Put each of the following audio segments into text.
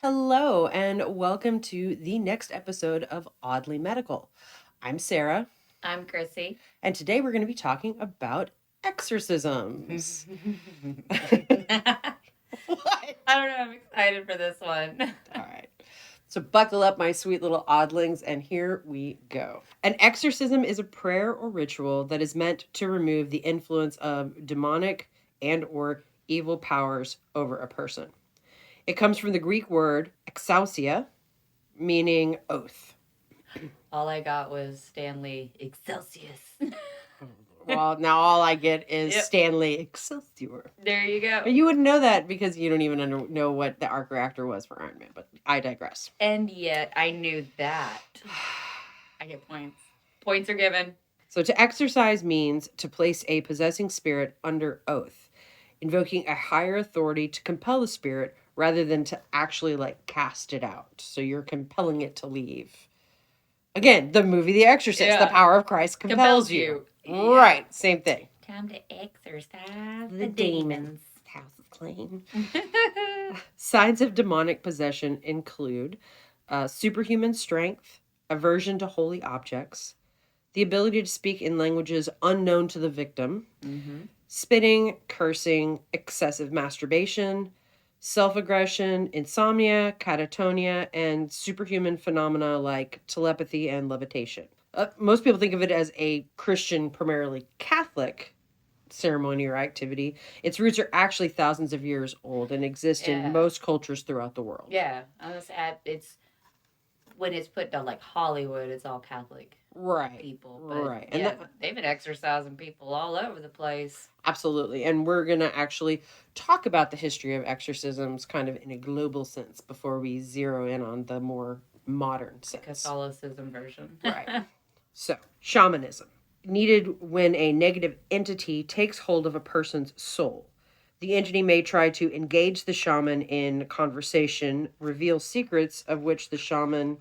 Hello, and welcome to the next episode of Oddly Medical. I'm Sarah, I'm Chrissy. and today we're going to be talking about exorcisms. What? I don't know. I'm excited for this one. All right. So, buckle up, my sweet little oddlings, and here we go. An exorcism is a prayer or ritual that is meant to remove the influence of demonic and/or evil powers over a person. It comes from the Greek word exousia, meaning oath. All I got was Stanley Excelsius. Well, now all I get is Yep. Stanley Excelsior. There you go. But you wouldn't know that because you don't even know what the arc reactor was for Iron Man, but I digress. And yet I knew that. I get points. Points are given. So to exorcise means to place a possessing spirit under oath, invoking a higher authority to compel the spirit rather than to actually cast it out. So you're compelling it to leave. Again, the movie The Exorcist, the power of Christ compels you. Yeah. Right, same thing. Time to exorcise The demons. House is clean. Signs of demonic possession include superhuman strength, aversion to holy objects, the ability to speak in languages unknown to the victim, spitting, cursing, excessive masturbation, self-aggression, insomnia, catatonia, and superhuman phenomena like telepathy and levitation. Most people think of it as a Christian, primarily Catholic ceremony or activity. Its roots are actually thousands of years old and exist in most cultures throughout the world. Yeah, it's when it's put to Hollywood, it's all Catholic people. But Right. And they've been exorcising people all over the place. Absolutely. And we're going to actually talk about the history of exorcisms kind of in a global sense before we zero in on the more modern sense. Catholicism version. Right. So, shamanism. Needed when a negative entity takes hold of a person's soul. The entity may try to engage the shaman in conversation, reveal secrets of which the shaman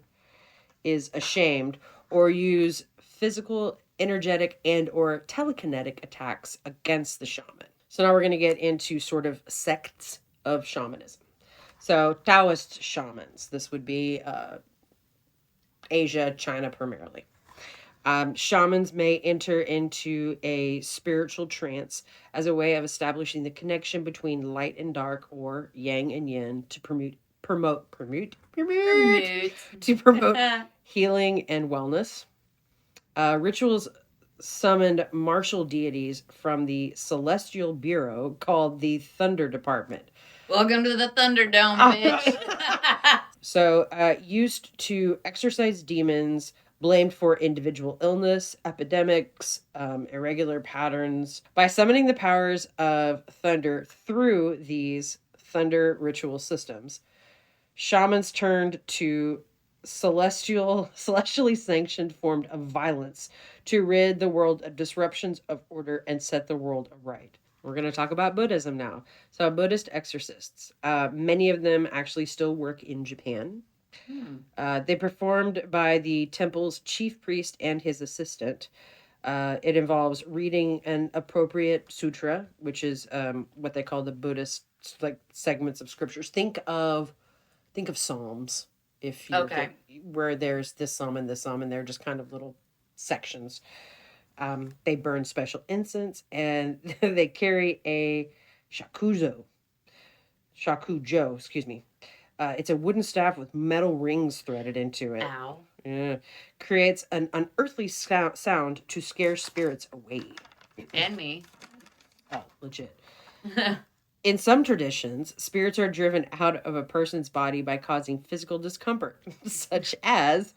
is ashamed, or use physical, energetic, and or telekinetic attacks against the shaman. So now we're going to get into sort of sects of shamanism. So Taoist shamans. This would be Asia, China primarily. Shamans may enter into a spiritual trance as a way of establishing the connection between light and dark, or yang and yin, to promote healing and wellness. Rituals summoned martial deities from the Celestial Bureau called the Thunder Department. Welcome to the Thunderdome, bitch. So, used to exorcise demons blamed for individual illness, epidemics, irregular patterns. By summoning the powers of thunder through these thunder ritual systems, shamans turned to celestially sanctioned form of violence to rid the world of disruptions of order and set the world aright. We're going to talk about Buddhism now. So, Buddhist exorcists, many of them actually still work in Japan. They performed by the temple's chief priest and his assistant. It involves reading an appropriate sutra, which is what they call the Buddhist segments of scriptures. Think of Psalms, if you where there's this psalm and this psalm, and they're just kind of little sections. They burn special incense, and they carry a shakujo, excuse me. It's a wooden staff with metal rings threaded into it. Ow. Yeah. Creates an unearthly sound to scare spirits away. And me. Oh, legit. In some traditions, spirits are driven out of a person's body by causing physical discomfort, such as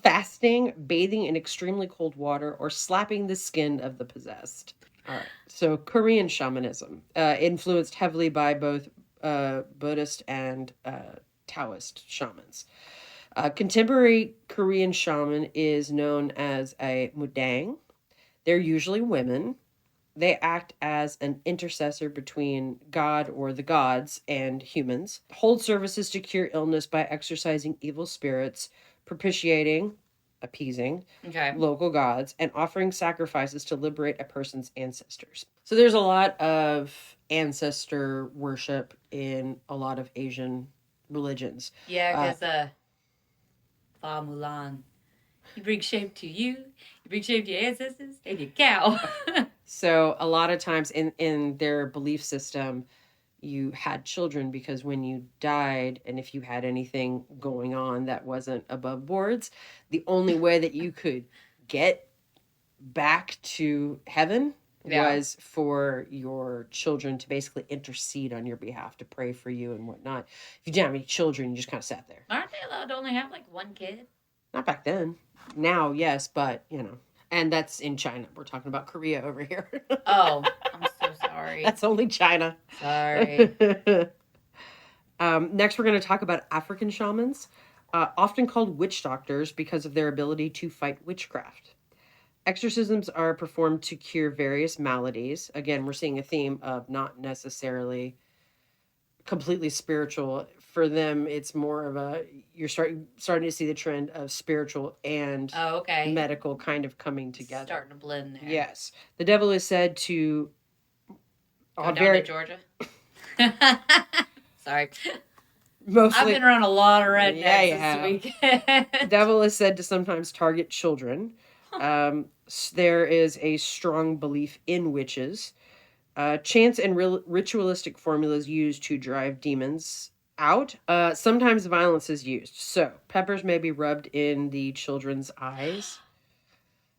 fasting, bathing in extremely cold water, or slapping the skin of the possessed. All right. So, Korean shamanism, influenced heavily by both Buddhist and Taoist shamans. Contemporary Korean shaman is known as a mudang. They're usually women. They act as an intercessor between God or the gods and humans, hold services to cure illness by exorcising evil spirits, propitiating, appeasing local gods, and offering sacrifices to liberate a person's ancestors. So there's a lot of ancestor worship in a lot of Asian religions. Yeah, because Fa Mulan, you bring shame to you bring shame to your ancestors and your cow. So a lot of times in their belief system, you had children because when you died, and if you had anything going on that wasn't above boards, the only way that you could get back to heaven was for your children to basically intercede on your behalf, to pray for you and whatnot. If you didn't have any children, you just kind of sat there. Aren't they allowed to only have like one kid? Not back then. Now, yes, but and that's in China. We're talking about Korea over here. Oh, I'm so sorry. That's only China. Sorry. Next, we're going to talk about African shamans, often called witch doctors because of their ability to fight witchcraft. Exorcisms are performed to cure various maladies. Again, we're seeing a theme of not necessarily completely spiritual. For them, it's more of a you're starting to see the trend of spiritual and medical kind of coming together, starting to blend there. Yes, the devil is said to go down to Georgia. Sorry. Mostly, I've been around a lot of rednecks this weekend. The devil is said to sometimes target children. There is a strong belief in witches. Chants and ritualistic formulas used to drive demons out. Sometimes violence is used. So, peppers may be rubbed in the children's eyes.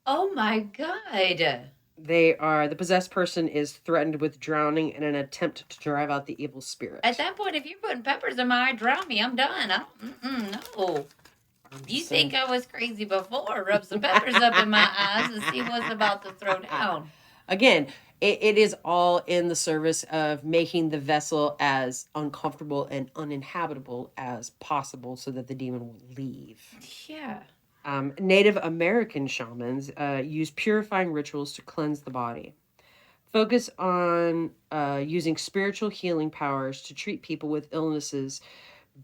Oh my God. The possessed person is threatened with drowning in an attempt to drive out the evil spirit. At that point, if you're putting peppers in my eye, drown me. I'm done. No. You think I was crazy before? Rub some peppers up in my eyes and see what's about to throw down. Again, it is all in the service of making the vessel as uncomfortable and uninhabitable as possible so that the demon will leave. Yeah. Native American shamans use purifying rituals to cleanse the body. Focus on using spiritual healing powers to treat people with illnesses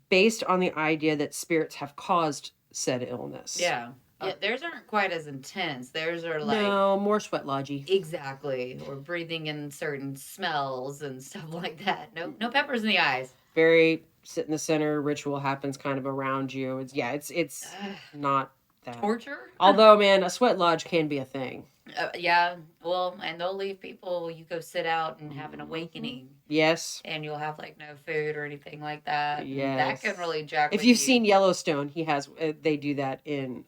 based on the idea that spirits have caused said illness. Yeah. Theirs aren't quite as intense. Theirs are like... No, more sweat lodgy. Exactly. Or breathing in certain smells and stuff like that. No peppers in the eyes. Very sit in the center, ritual happens kind of around you. It's not that. Torture? Although, man, a sweat lodge can be a thing. Yeah, well, and they'll leave people, you go sit out and have an awakening. Yes. And you'll have, like, no food or anything like that. Yes. That can really jack If you've seen Yellowstone, they do that in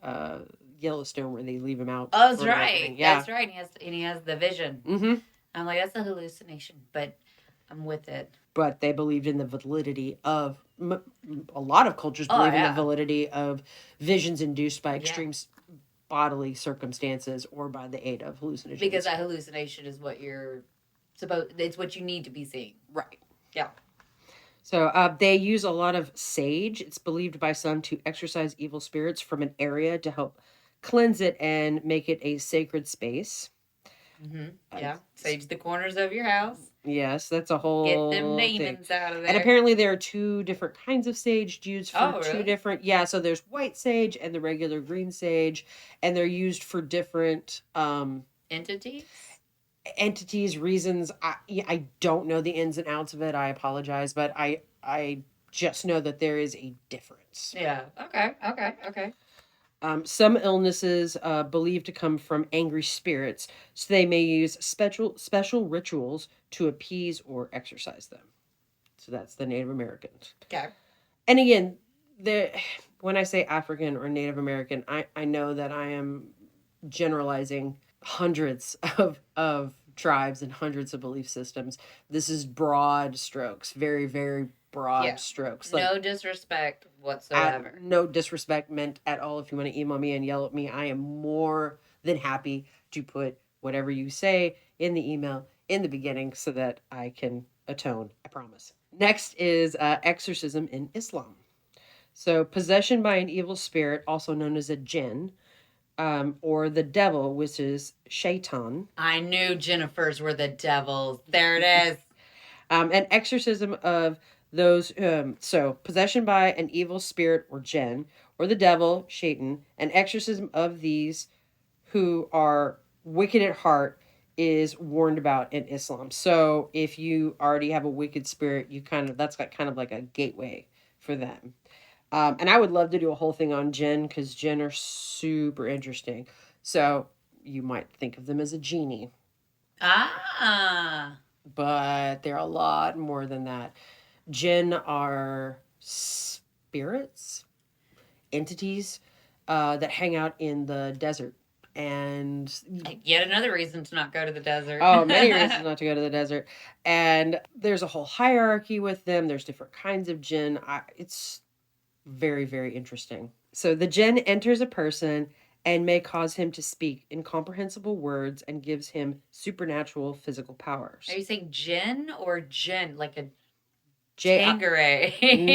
Yellowstone where they leave him out. Oh, that's right. Yeah. That's right. And he has the vision. Mm-hmm. I'm like, that's a hallucination, but I'm with it. But they believed in the validity of, a lot of cultures believe in the validity of visions induced by extreme bodily circumstances or by the aid of hallucinations. Because that hallucination is what it's what you need to be seeing. Right. Yeah. So they use a lot of sage. It's believed by some to exorcise evil spirits from an area to help cleanse it and make it a sacred space. Mm-hmm. Yeah. Sage the corners of your house. Yes, that's a whole Get them demons out of there. And apparently there are two different kinds of sage used for two different... Yeah, so there's white sage and the regular green sage. And they're used for different... Entities, reasons. I don't know the ins and outs of it. I apologize. But I just know that there is a difference. Yeah. Okay. Some illnesses believed to come from angry spirits, so they may use special rituals to appease or exorcise them. So that's the Native Americans. Okay. And again, when I say African or Native American, I know that I am generalizing hundreds of tribes and hundreds of belief systems. This is broad strokes, very, very broad strokes. Like, no disrespect whatsoever. No disrespect meant at all. If you want to email me and yell at me, I am more than happy to put whatever you say in the email in the beginning so that I can atone. I promise. Next is exorcism in Islam. So possession by an evil spirit, also known as a jinn, or the devil, which is shaitan. I knew Jennifer's were the devils. There it is. An exorcism of those, so possession by an evil spirit or jinn, or the devil, shaitan, an exorcism of these who are wicked at heart is warned about in Islam. So if you already have a wicked spirit, that's kind of like a gateway for them. And I would love to do a whole thing on jinn because jinn are super interesting. So you might think of them as a genie. Ah. But they're a lot more than that. Jinn are spirits, entities that hang out in the desert. And yet another reason to not go to the desert. Oh, many reasons not to go to the desert. And there's a whole hierarchy with them. There's different kinds of jinn. It's very, very interesting. So the jinn enters a person and may cause him to speak incomprehensible words and gives him supernatural physical powers. Are you saying jinn or jinn? Like a J-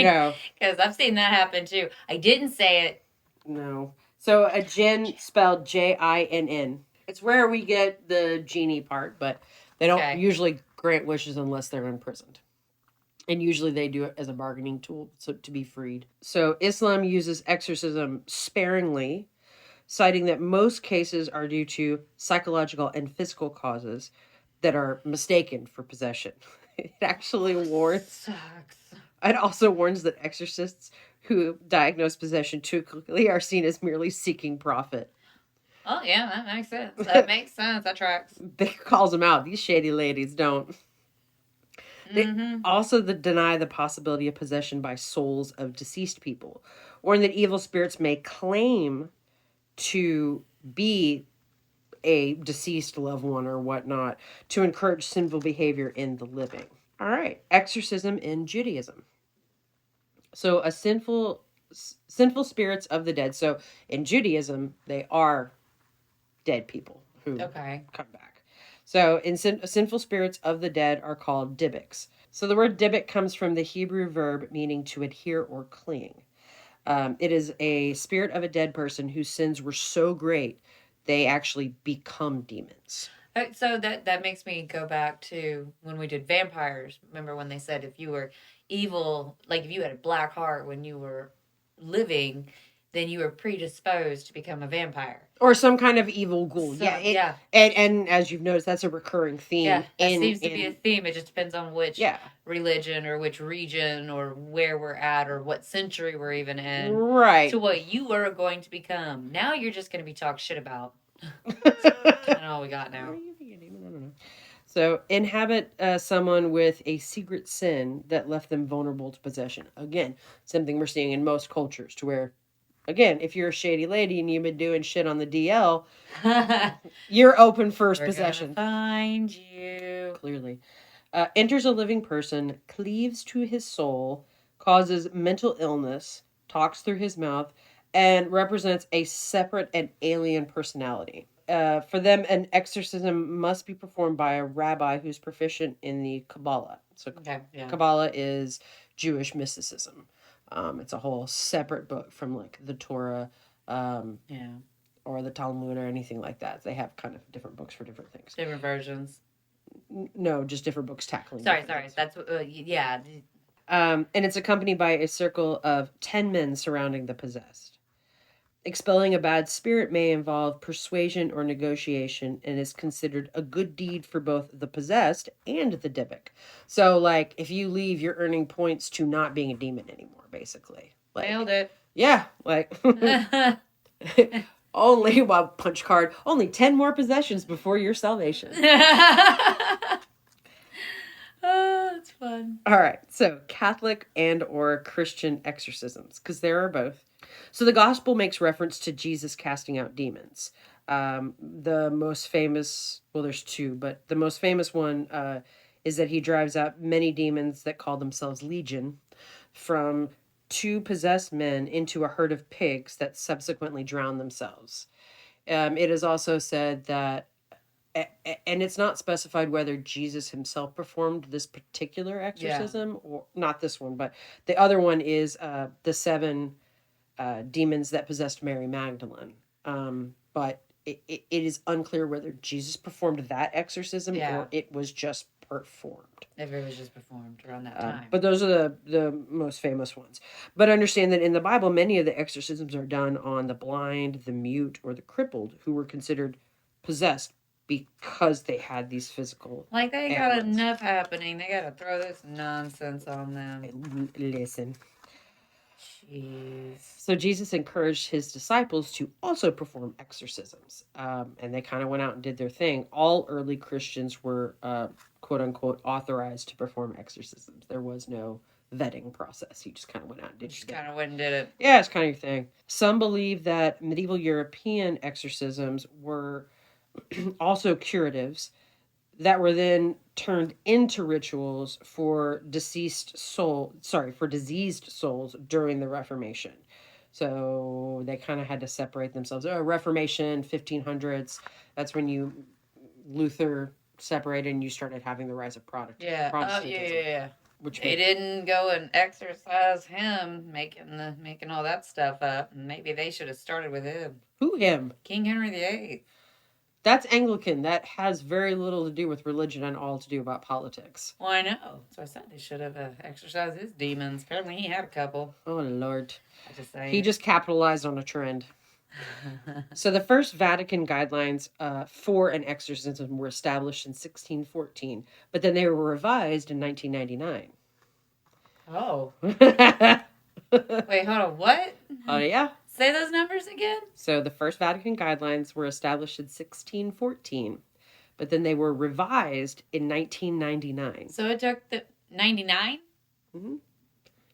No. Because I've seen that happen too. I didn't say it. No. So a jinn spelled Jinn. It's where we get the genie part, but they don't usually grant wishes unless they're imprisoned. And usually they do it as a bargaining tool to be freed. So Islam uses exorcism sparingly, citing that most cases are due to psychological and physical causes that are mistaken for possession. It actually warns. It also warns that exorcists who diagnose possession too quickly are seen as merely seeking profit. Oh, yeah, that makes sense. That tracks. They calls them out. These shady ladies don't. They also deny the possibility of possession by souls of deceased people, or that evil spirits may claim to be a deceased loved one or whatnot to encourage sinful behavior in the living. All right, exorcism in Judaism. So a sinful spirits of the dead. So in Judaism, they are dead people who come back. So in sinful spirits of the dead are called dibbiks. So the word dibbik comes from the Hebrew verb meaning to adhere or cling. It is a spirit of a dead person whose sins were so great they actually become demons. So that makes me go back to when we did vampires. Remember when they said if you were evil, like if you had a black heart when you were living, then you were predisposed to become a vampire. Or some kind of evil ghoul. Yeah. And as you've noticed, that's a recurring theme. Yeah, that seems to be a theme. It just depends on which religion or which region or where we're at or what century we're even in. Right. To what you are going to become. Now you're just going to be talked shit about. That's all we got now. So, inhabit someone with a secret sin that left them vulnerable to possession. Again, something we're seeing in most cultures to where, again, if you're a shady lady and you've been doing shit on the DL, you're open for possession. Find you. Clearly. Enters a living person, cleaves to his soul, causes mental illness, talks through his mouth, and represents a separate and alien personality. For them, an exorcism must be performed by a rabbi who's proficient in the Kabbalah. So, Kabbalah is Jewish mysticism. It's a whole separate book from like the Torah, or the Talmud or anything like that. They have kind of different books for different things. Different versions. No, just different books tackling. Sorry. Things. That's yeah. And it's accompanied by a circle of 10 men surrounding the possessed. Expelling a bad spirit may involve persuasion or negotiation and is considered a good deed for both the possessed and the dibbik. So, like, if you leave, you're earning points to not being a demon anymore, basically. Like, nailed it. Yeah, like... Only, punch card, only 10 more possessions before your salvation. Oh, that's fun. All right, so Catholic and or Christian exorcisms, because there are both. So the gospel makes reference to Jesus casting out demons. The most famous, well, there's two, but the most famous one is that he drives out many demons that call themselves Legion from 2 possessed men into a herd of pigs that subsequently drown themselves. It is also said that, and it's not specified whether Jesus himself performed this particular exorcism or not this one, but the other one is the 7 demons that possessed Mary Magdalene. But it is unclear whether Jesus performed that exorcism or it was just performed. If it was just performed around that time. But those are the most famous ones. But understand that in the Bible, many of the exorcisms are done on the blind, the mute, or the crippled who were considered possessed because they had these physical like they got enough happening. They got to throw this nonsense on them. Listen. Jeez. So Jesus encouraged his disciples to also perform exorcisms, and they kind of went out and did their thing. All early Christians were, quote unquote, authorized to perform exorcisms. There was no vetting process. You just kind of went out and did Just your thing. kind of went and did it. Yeah, it's kind of your thing. Some believe that medieval European exorcisms were also curatives that were then turned into rituals for diseased souls during the Reformation. So they kind of had to separate themselves. Reformation, 1500s, that's when Luther separated and you started having the rise of Yeah. Protestantism. Yeah. Which they didn't go and exercise him, making all that stuff up. Maybe they should have started with him. Who him? King Henry VIII. That's Anglican. That has very little to do with religion and all to do about politics. Well, I know. So I said they should have exercised his demons. Apparently, he had a couple. Oh, Lord. He just capitalized on a trend. So the first Vatican guidelines for an exorcism were established in 1614, but then they were revised in 1999. Oh. Wait, hold on. What? Oh, yeah. Say those numbers again? So the first Vatican guidelines were established in 1614, but then they were revised in 1999. So it took the 99? Mm-hmm.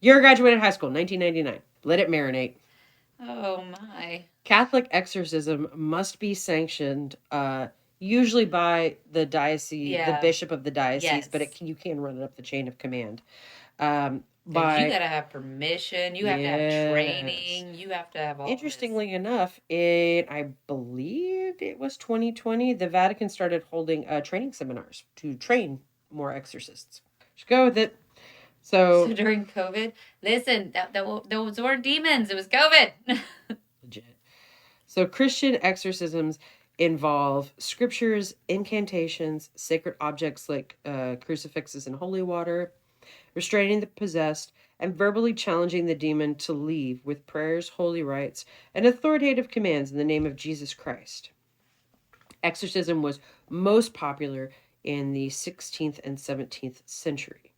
Year I graduated high school, 1999. Let it marinate. Oh, my. Catholic exorcism must be sanctioned, usually by the diocese, the bishop of the diocese, but you can run it up the chain of command. You gotta have permission. You have to have training. You have to have all. Interestingly enough, I believe it was 2020, the Vatican started holding training seminars to train more exorcists. Just go with it. So during COVID, listen, those weren't demons. It was COVID. Legit. So Christian exorcisms involve scriptures, incantations, sacred objects like crucifixes and holy water, restraining the possessed, and verbally challenging the demon to leave with prayers, holy rites, and authoritative commands in the name of Jesus Christ. Exorcism was most popular in the 16th and 17th century.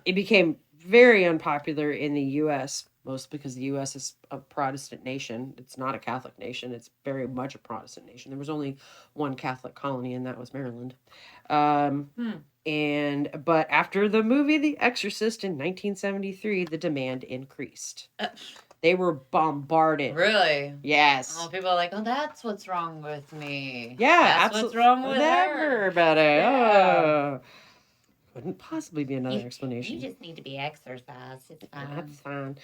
It became very unpopular in the U.S., mostly because the U.S. is a Protestant nation. It's not a Catholic nation. It's very much a Protestant nation. There was only one Catholic colony, and that was Maryland. But after the movie The Exorcist in 1973, the demand increased. They were bombarded. Really? Yes. Oh, people are like, oh, that's what's wrong with me. Yeah, that's what's wrong with her. About it. Yeah. Oh. Couldn't possibly be another explanation. You just need to be exorcised. It's fine. That's fine.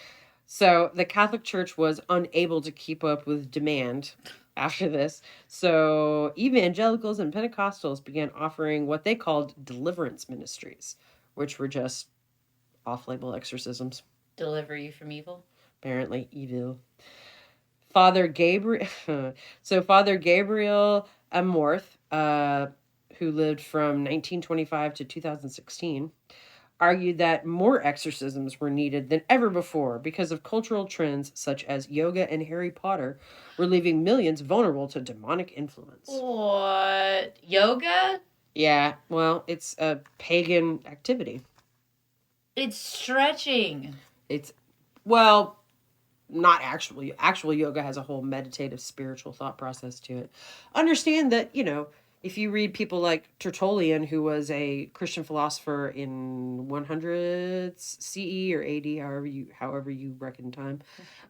So the Catholic Church was unable to keep up with demand after this. So evangelicals and Pentecostals began offering what they called deliverance ministries, which were just off-label exorcisms. Deliver you from evil? Apparently evil. Father Gabriel Amorth, who lived from 1925 to 2016, argued that more exorcisms were needed than ever before because of cultural trends such as yoga and Harry Potter were leaving millions vulnerable to demonic influence. What? Yoga? Yeah, well, it's a pagan activity. It's stretching. Not actually. Actual yoga has a whole meditative, spiritual thought process to it. Understand that, if you read people like Tertullian, who was a Christian philosopher in 100s CE or AD, however you reckon time.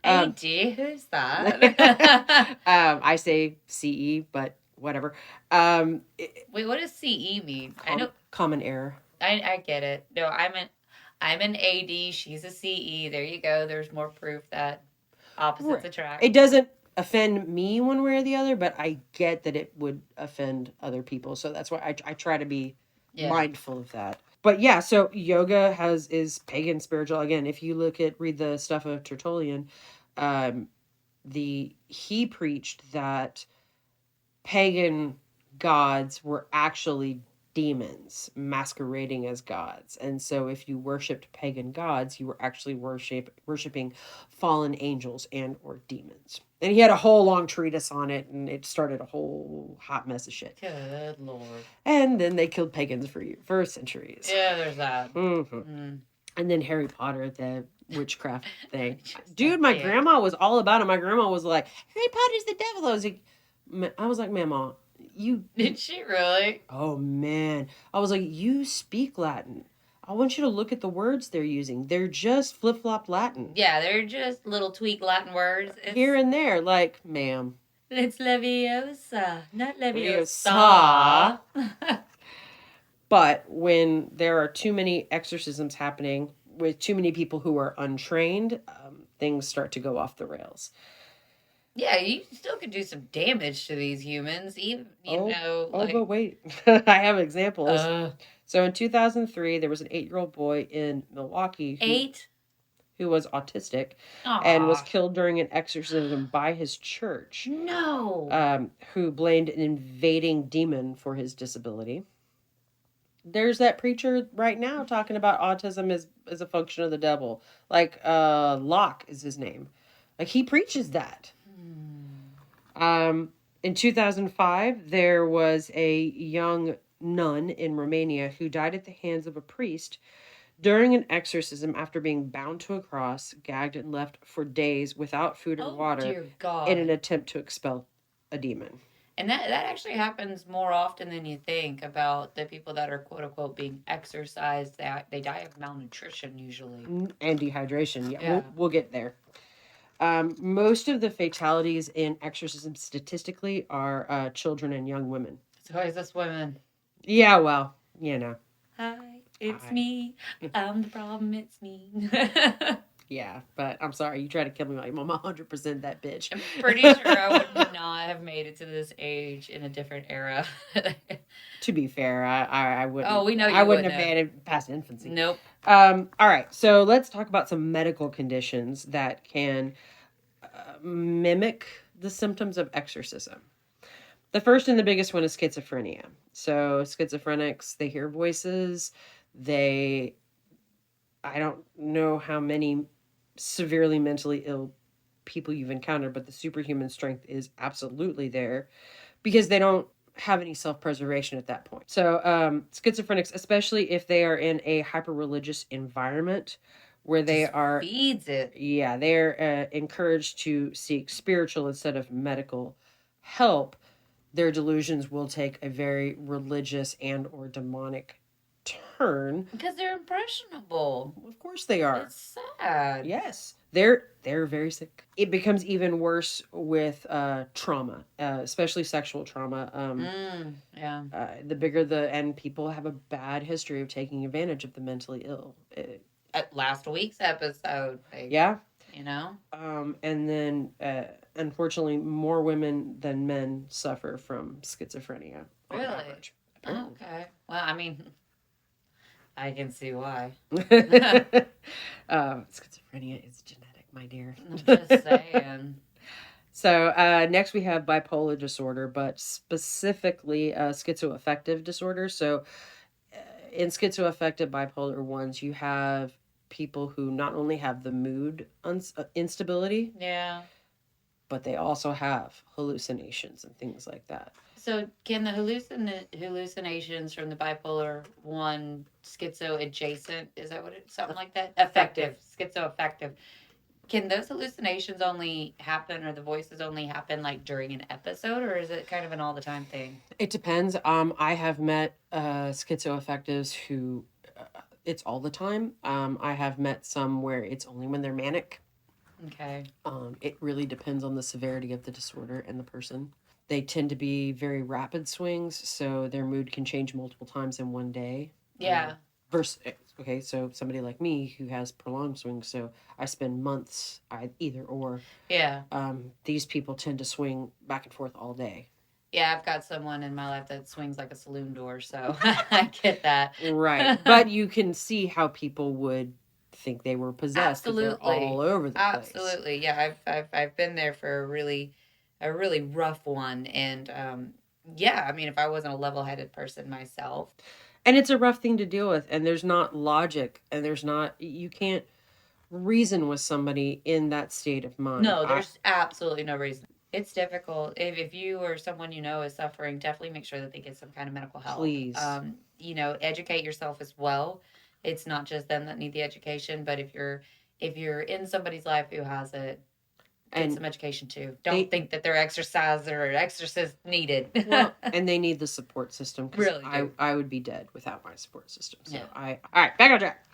AD? Who's that? I say CE, but whatever. Wait, what does CE mean? I know common era. I get it. No, I'm an AD. She's a CE. There you go. There's more proof that opposites attract. It doesn't offend me one way or the other, but I get that it would offend other people. So that's why I try to be mindful of that. But yeah, so yoga is pagan spiritual. Again, if you read the stuff of Tertullian, he preached that pagan gods were actually demons masquerading as gods. And so if you worshipped pagan gods, you were actually worshiping fallen angels and or demons. And he had a whole long treatise on it, and it started a whole hot mess of shit. Good Lord. And then they killed pagans for centuries. Yeah, there's that. Mm-hmm. And then Harry Potter, the witchcraft thing. Just Dude, a my pig. grandma was all about it. My grandma was like, Harry Potter's the devil. I was like, Mama, Did she really? oh man. I was like, you speak Latin. I want you to look at the words they're using. They're just flip flop Latin. Yeah, they're just little tweak Latin words. Here and there, like, ma'am. It's Leviosa, not Leviosa. Leviosa. But when there are too many exorcisms happening with too many people who are untrained, things start to go off the rails. Yeah, you still could do some damage to these humans, even But wait, I have examples. uh, So in 2003, there was an 8-year-old boy in Milwaukee who was autistic and was Aw, killed during an exorcism by his church, no. who blamed an invading demon for his disability. There's that preacher right now talking about autism as a function of the devil. Like Locke is his name. Like he preaches that. In 2005, there was a young nun in Romania who died at the hands of a priest during an exorcism after being bound to a cross, gagged, and left for days without food or Oh water dear God. in an attempt to expel a demon. And that actually happens more often than you think about the people that are quote unquote being exercised. That they die of malnutrition usually. And dehydration. Yeah. We'll get there. Most of the fatalities in exorcism statistically are children and young women. It's always us women. Yeah, well, you know. Hi, it's me. I'm the problem. It's me. Yeah, but I'm sorry. You try to kill me like I'm 100% that bitch. I'm pretty sure I would not have made it to this age in a different era. To be fair, I wouldn't. Oh, we know you I wouldn't wouldn't have made it past infancy. Nope. All right, so let's talk about some medical conditions that can mimic the symptoms of exorcism. The first and the biggest one is schizophrenia. So schizophrenics, they hear voices. I don't know how many severely mentally ill people you've encountered, but the superhuman strength is absolutely there because they don't have any self-preservation at that point. So schizophrenics, especially if they are in a hyper-religious environment where they are feeds it. Yeah, they're encouraged to seek spiritual instead of medical help. Their delusions will take a very religious and or demonic turn because they're impressionable. Of course they are. It's sad. Yes, they're very sick. It becomes even worse with trauma, especially sexual trauma. Yeah. The bigger and people have a bad history of taking advantage of the mentally ill. At last week's episode. Yeah. You know. And then unfortunately, more women than men suffer from schizophrenia. Really? Oh, okay. Well, I mean, I can see why. Schizophrenia is genetic, my dear. I'm just saying. So next we have bipolar disorder, but specifically schizoaffective disorder. So in schizoaffective bipolar ones, you have people who not only have the mood instability, yeah, but they also have hallucinations and things like that. So can the hallucinations from the bipolar 1 schizo adjacent, is that what it's something like that? Affective, schizoaffective. Can those hallucinations only happen or the voices only happen like during an episode, or is it kind of an all the time thing? It depends. I have met schizoaffectives who it's all the time. I have met some where it's only when they're manic. Okay. It really depends on the severity of the disorder and the person. They tend to be very rapid swings, so their mood can change multiple times in one day. Yeah. Okay, so somebody like me who has prolonged swings, so I spend months either or. Yeah. These people tend to swing back and forth all day. Yeah, I've got someone in my life that swings like a saloon door, so I get that. Right, but you can see how people would think they were possessed. Absolutely, they're all over the place. Absolutely, yeah. I've been there for a really rough one, and yeah. I mean, if I wasn't a level-headed person myself, and it's a rough thing to deal with, and there's not logic, and you can't reason with somebody in that state of mind. No, there's absolutely no reason. It's difficult. If you or someone you know is suffering, definitely make sure that they get some kind of medical help. Please. Educate yourself as well. It's not just them that need the education, but if you're in somebody's life who has it, get some education too. Don't think that they're exorciser or exorcist needed. Well, and they need the support system. Really I would be dead without my support system. So all right, back on track.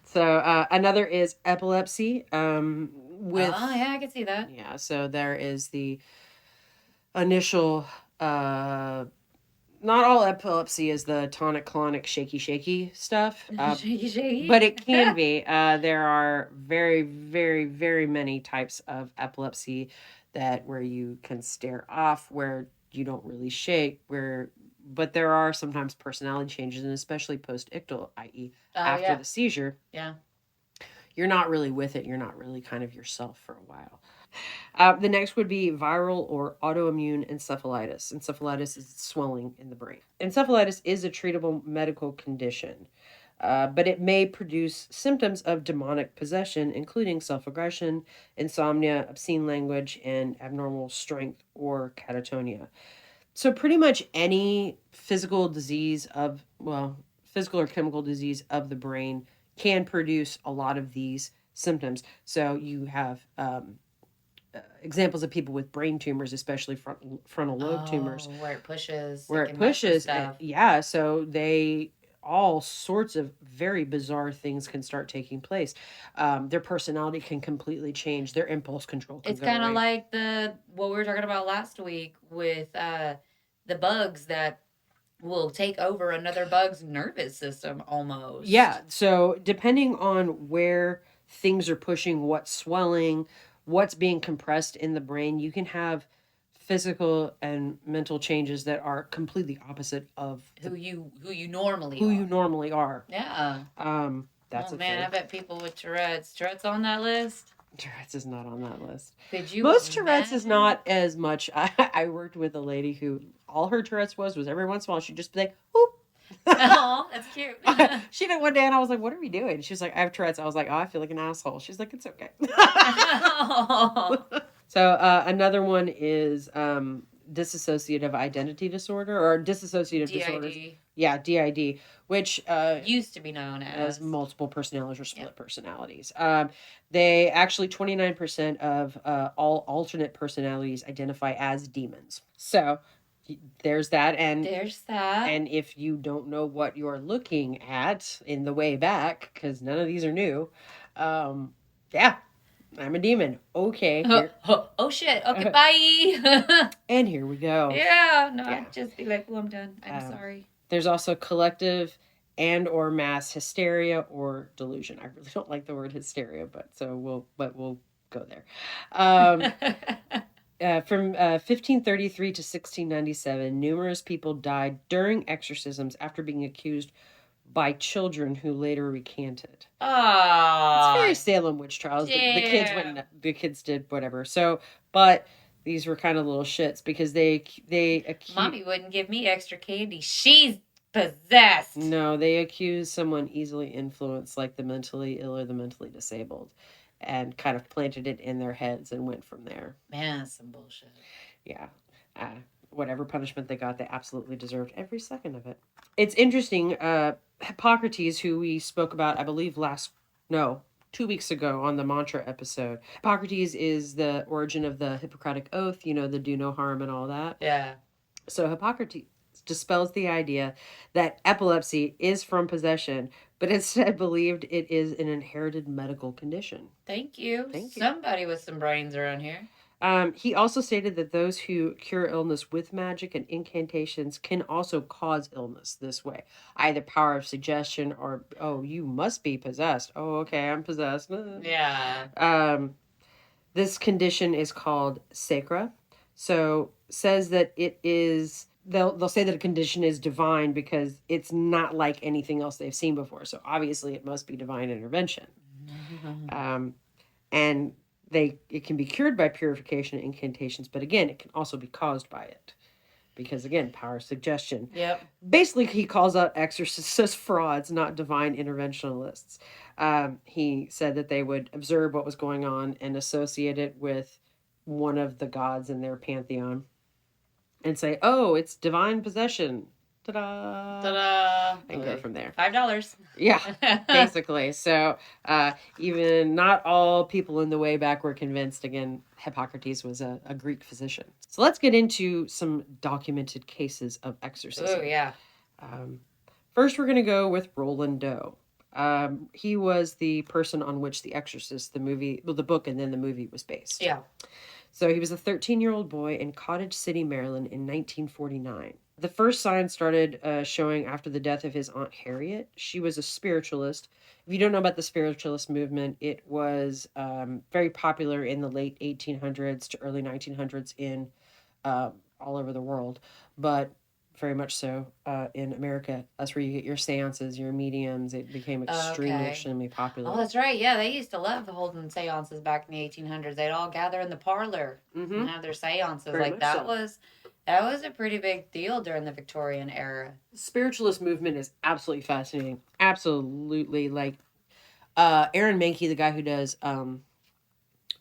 So another is epilepsy. With I can see that. Yeah, so there is the initial. Not all epilepsy is the tonic-clonic shaky stuff. Shaky. But it can be. There are very, very, very many types of epilepsy where you can stare off, where you don't really shake, but there are sometimes personality changes, and especially post-ictal, i.e. after the seizure. Yeah. You're not really with it. You're not really kind of yourself for a while. The next would be viral or autoimmune encephalitis. Encephalitis is swelling in the brain. Encephalitis is a treatable medical condition, but it may produce symptoms of demonic possession, including self-aggression, insomnia, obscene language, and abnormal strength or catatonia. So pretty much any physical or chemical disease of the brain can produce a lot of these symptoms. So you have examples of people with brain tumors, especially frontal lobe tumors, where it pushes. Yeah. So all sorts of very bizarre things can start taking place. Their personality can completely change. Their impulse control can It's kind of like what we were talking about last week with the bugs that will take over another bug's nervous system almost. Yeah. So depending on where things are pushing, what's swelling, what's being compressed in the brain, you can have physical and mental changes that are completely opposite of who you normally are. Yeah. That's man, I bet people with Tourette's on that list. Tourette's is not on that list. Could you Most Tourette's is not as much. I worked with a lady who all her Tourette's was every once in a while she'd just be like, whoop. Oh, that's cute. She did one day and I was like, what are we doing? She was like, I have Tourette's. I was like, oh, I feel like an asshole. She's like, it's okay. So another one is dissociative identity disorder or dissociative disorders. Yeah, DID, which used to be known as multiple personalities or split personalities. They actually 29% of all alternate personalities identify as demons. So there's that, and if you don't know what you're looking at in the way back, because none of these are new, yeah, I'm a demon. Okay. Oh shit. Okay, bye. And here we go. Yeah. No, I'd just be like, well, I'm done. I'm sorry. There's also collective and or mass hysteria or delusion. I really don't like the word hysteria, but we'll go there. From 1533 to 1697, numerous people died during exorcisms after being accused by children who later recanted. It's very Salem witch trials. The kids did whatever. So, but these were kind of little shits because they Mommy wouldn't give me extra candy. She's possessed. No, they accused someone easily influenced, like the mentally ill or the mentally disabled, and kind of planted it in their heads and went from there. Man, that's some bullshit. Yeah. Whatever punishment they got, they absolutely deserved every second of it. It's interesting. Hippocrates, who we spoke about, I believe 2 weeks ago on the mantra episode. Hippocrates is the origin of the Hippocratic Oath, the do no harm and all that. Yeah. So Hippocrates dispels the idea that epilepsy is from possession, but instead believed it is an inherited medical condition. Thank you. Somebody with some brains around here. He also stated that those who cure illness with magic and incantations can also cause illness this way. Either power of suggestion or, oh, you must be possessed. Oh, okay, I'm possessed. Yeah. This condition is called sacra. So says that it is... They'll say that a condition is divine because it's not like anything else they've seen before. So obviously it must be divine intervention. Mm-hmm. And it can be cured by purification and incantations, but again, it can also be caused by it. Because again, power of suggestion. Yep. Basically, he calls out exorcists as frauds, not divine interventionalists. He said that they would observe what was going on and associate it with one of the gods in their pantheon. And say, oh, it's divine possession. Ta-da! Ta-da! And go from there. $5. Yeah, basically. So even not all people in the way back were convinced. Again, Hippocrates was a Greek physician. So let's get into some documented cases of exorcism. Oh, yeah. First, we're going to go with Roland Doe. He was the person on which The Exorcist, the movie, well, the book and then the movie was based. Yeah. So he was a 13-year-old boy in Cottage City, Maryland in 1949. The first signs started showing after the death of his Aunt Harriet. She was a spiritualist. If you don't know about the spiritualist movement, it was very popular in the late 1800s to early 1900s in all over the world, but very much so in America. That's where you get your seances, your mediums. It became extremely popular. Oh, that's right. Yeah, they used to love holding seances back in the 1800s. They'd all gather in the parlor and have their seances. Very like that so. was a pretty big deal during the Victorian era. Spiritualist movement is absolutely fascinating. Absolutely. Like Aaron Mahnke, the guy who does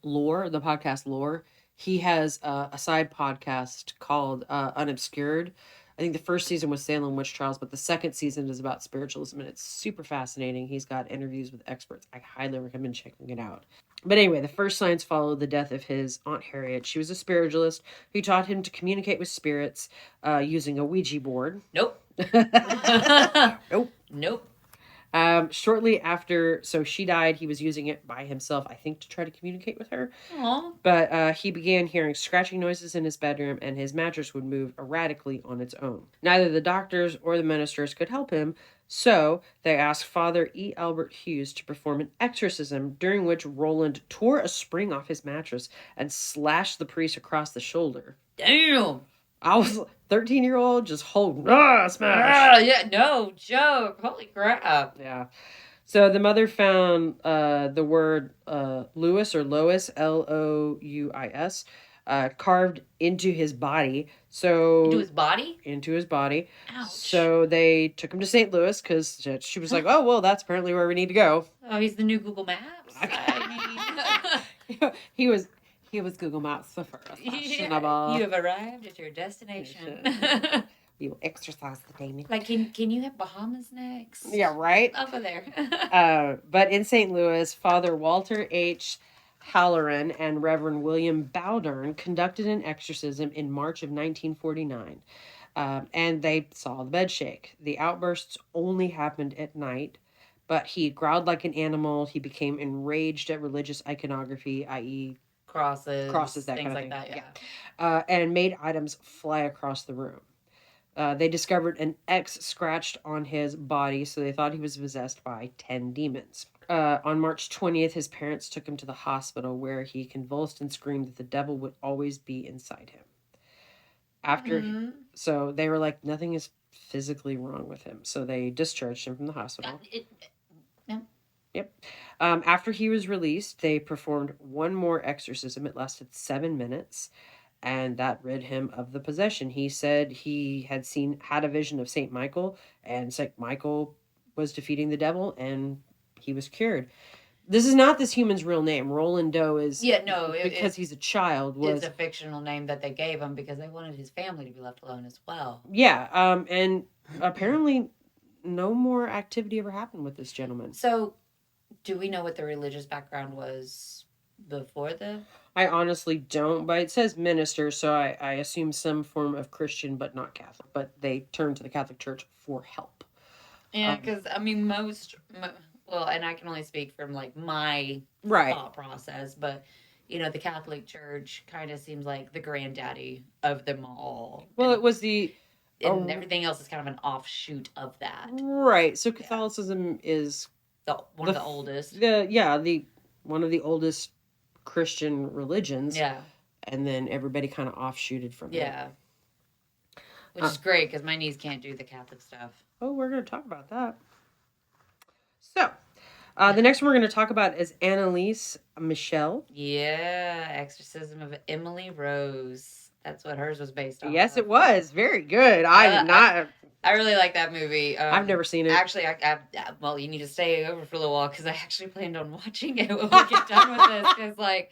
Lore, the podcast Lore, he has a side podcast called Unobscured. I think the first season was Salem Witch Trials, but the second season is about spiritualism, and it's super fascinating. He's got interviews with experts. I highly recommend checking it out. But anyway, the first signs followed the death of his Aunt Harriet. She was a spiritualist who taught him to communicate with spirits using a Ouija board. Nope. Nope. Nope. Shortly after, so she died, he was using it by himself, I think, to try to communicate with her. Aww. But he began hearing scratching noises in his bedroom, and his mattress would move erratically on its own. Neither the doctors or the ministers could help him, so they asked Father E. Albert Hughes to perform an exorcism, during which Roland tore a spring off his mattress and slashed the priest across the shoulder. Damn! I was 13-year-old just holding, smash. Yeah, no joke. Holy crap. Yeah. So the mother found the word Louis or Lois, Louis, carved into his body. So into his body? Into his body. Ouch. So they took him to St. Louis because she was like, oh, well, that's apparently where we need to go. Oh, he's the new Google Maps? I mean... He was Google Maps the first. Yeah, you have arrived at your destination. We will exorcise the demon. Like, can you have Bahamas next? Yeah, right? Over there. But in St. Louis, Father Walter H. Halloran and Reverend William Bowdern conducted an exorcism in March of 1949. And they saw the bed shake. The outbursts only happened at night, but he growled like an animal. He became enraged at religious iconography, i.e., crosses, that things kind of like thing. That, yeah. And made items fly across the room. They discovered an X scratched on his body, so they thought he was possessed by 10 demons. On March 20th, his parents took him to the hospital, where he convulsed and screamed that the devil would always be inside him. So they were like, nothing is physically wrong with him. So they discharged him from the hospital. No. Yep. After he was released, they performed one more exorcism. It lasted 7 minutes, and that rid him of the possession. He said he had a vision of Saint Michael, and Saint Michael was defeating the devil, and he was cured. This is not this human's real name. Roland Doe is... Yeah, no. Because he's a child. It's a fictional name that they gave him because they wanted his family to be left alone as well. Yeah, and apparently no more activity ever happened with this gentleman. So... do we know what the religious background was before the... I honestly don't, but it says minister, so I assume some form of Christian, but not Catholic. But they turned to the Catholic Church for help. Yeah, because, I mean, well, and I can only speak from, like, my thought process, but, you know, the Catholic Church kind of seems like the granddaddy of them all. Well, it was the... And everything else is kind of an offshoot of that. Right, so Catholicism is... one of the oldest. One of the oldest Christian religions. Yeah. And then everybody kind of offshooted from it. Yeah. Which is great, because my niece can't do the Catholic stuff. Oh, we're going to talk about that. So, the next one we're going to talk about is Annalise Michel. Yeah, Exorcism of Emily Rose. That's what hers was based on. Yes, it was. Very good. I did not... I really like that movie. I've never seen it. Actually, well, you need to stay over for a little while, because I actually planned on watching it when we get done with this, because, like,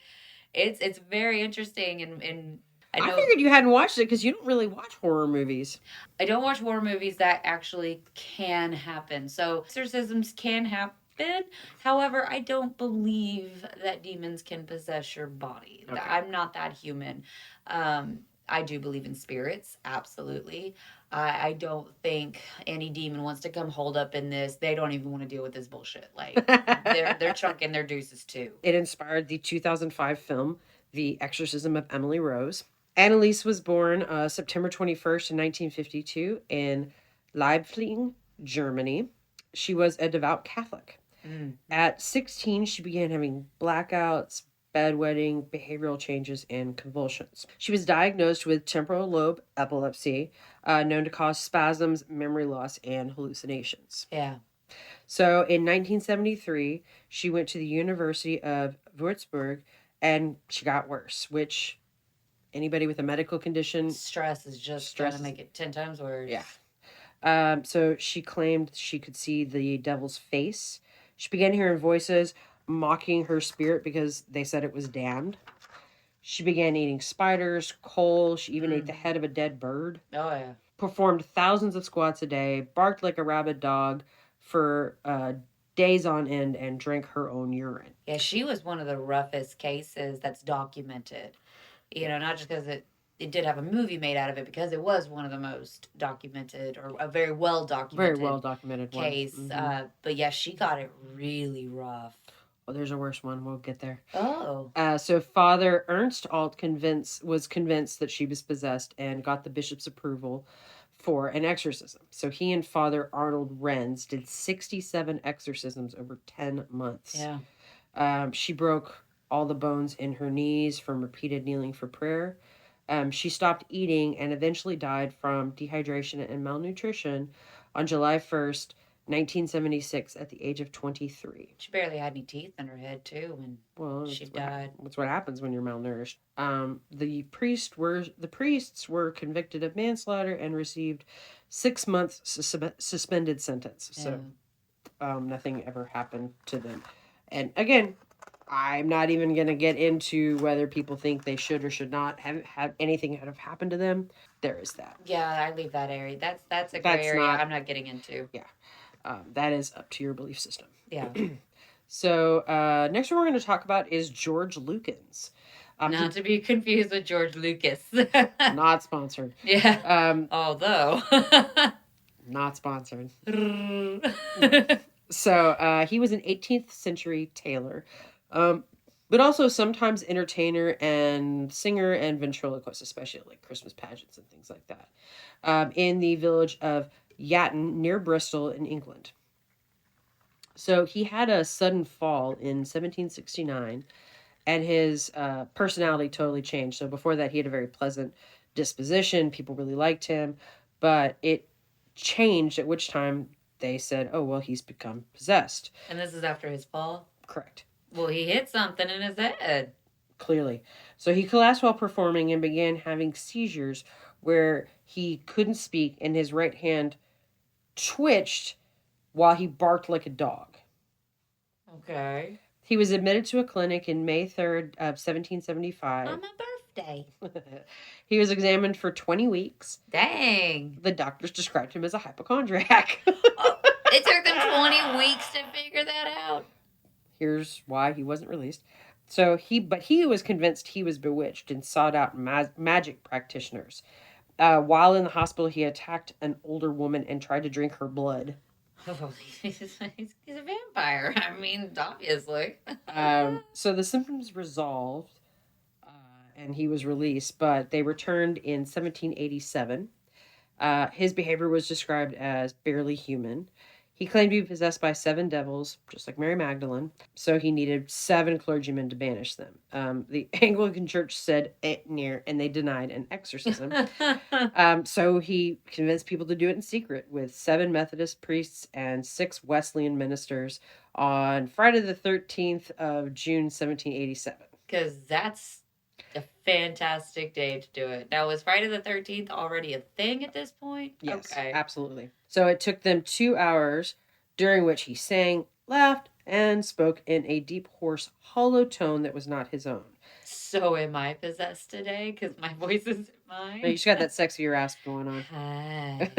it's very interesting, and I figured you hadn't watched it because you don't really watch horror movies. I don't watch horror movies that actually can happen. So exorcisms can happen. However, I don't believe that demons can possess your body. Okay. I'm not that human. I do believe in spirits, absolutely. I don't think any demon wants to come hold up in this. They don't even want to deal with this bullshit. Like they're chunking their deuces too. It inspired the 2005 film The Exorcism of Emily Rose. Anneliese was born September 21st in 1952 in Leibfling, Germany. She was a devout Catholic. At 16, she began having blackouts, bedwetting, behavioral changes, and convulsions. She was diagnosed with temporal lobe epilepsy, known to cause spasms, memory loss, and hallucinations. Yeah. So in 1973, she went to the University of Würzburg and she got worse, which anybody with a medical condition. Stress is just going to make it 10 times worse. Yeah. So she claimed she could see the devil's face. She began hearing voices mocking her spirit because they said it was damned. She began eating spiders, coal. She even ate the head of a dead bird. Oh, yeah. Performed thousands of squats a day, barked like a rabid dog for days on end, and drank her own urine. Yeah, she was one of the roughest cases that's documented. You know, not just because it did have a movie made out of it, because it was one of the most documented, or a very well documented case. Mm-hmm. But yeah, she got it really rough. Oh, there's a worse one. We'll get there. Oh. So Father Ernst Alt was convinced that she was possessed and got the bishop's approval for an exorcism. So he and Father Arnold Renz did 67 exorcisms over 10 months. Yeah. She broke all the bones in her knees from repeated kneeling for prayer. She stopped eating and eventually died from dehydration and malnutrition on July 1st, 1976, at the age of 23. She barely had any teeth in her head, too, when she died. That's what happens when you're malnourished. The priests were convicted of manslaughter and received 6 months suspended sentence. So nothing ever happened to them. And again, I'm not even going to get into whether people think they should or should not have anything have happened to them. There is that. Yeah, I leave that area. That's a gray area I'm not getting into. Yeah. That is up to your belief system. Yeah. So next one we're going to talk about is George Lukens. Not to be confused with George Lucas. Not sponsored. Yeah. Although. Not sponsored. So he was an 18th century tailor, but also sometimes entertainer and singer and ventriloquist, especially at like Christmas pageants and things like that, in the village of Yatton near Bristol in England. So he had a sudden fall in 1769, and his personality totally changed. So before that, he had a very pleasant disposition. People really liked him, but it changed, at which time they said, oh, well, he's become possessed. And this is after his fall? Correct. Well, he hit something in his head. Clearly. So he collapsed while performing and began having seizures where he couldn't speak and his right hand twitched while he barked like a dog. Okay. He was admitted to a clinic in May 3rd of 1775. On my birthday. He was examined for 20 weeks. Dang. The doctors described him as a hypochondriac. Oh, it took them 20 weeks to figure that out. Here's why he wasn't released. So he was convinced he was bewitched and sought out magic practitioners. While in the hospital, he attacked an older woman and tried to drink her blood. Oh, he's a vampire. I mean, obviously. So the symptoms resolved, and he was released, but they returned in 1787. His behavior was described as barely human. He claimed to be possessed by 7 devils, just like Mary Magdalene, so he needed 7 clergymen to banish them. The Anglican Church said near, and they denied an exorcism. So he convinced people to do it in secret with 7 Methodist priests and 6 Wesleyan ministers on Friday the 13th of June, 1787. Because that's a fantastic day to do it. Now, was Friday the 13th already a thing at this point? Yes, okay. Absolutely. So it took them 2 hours, during which he sang, laughed, and spoke in a deep, hoarse, hollow tone that was not his own. So am I possessed today? Because my voice isn't You mine. just got that sexy rasp going on. Hi.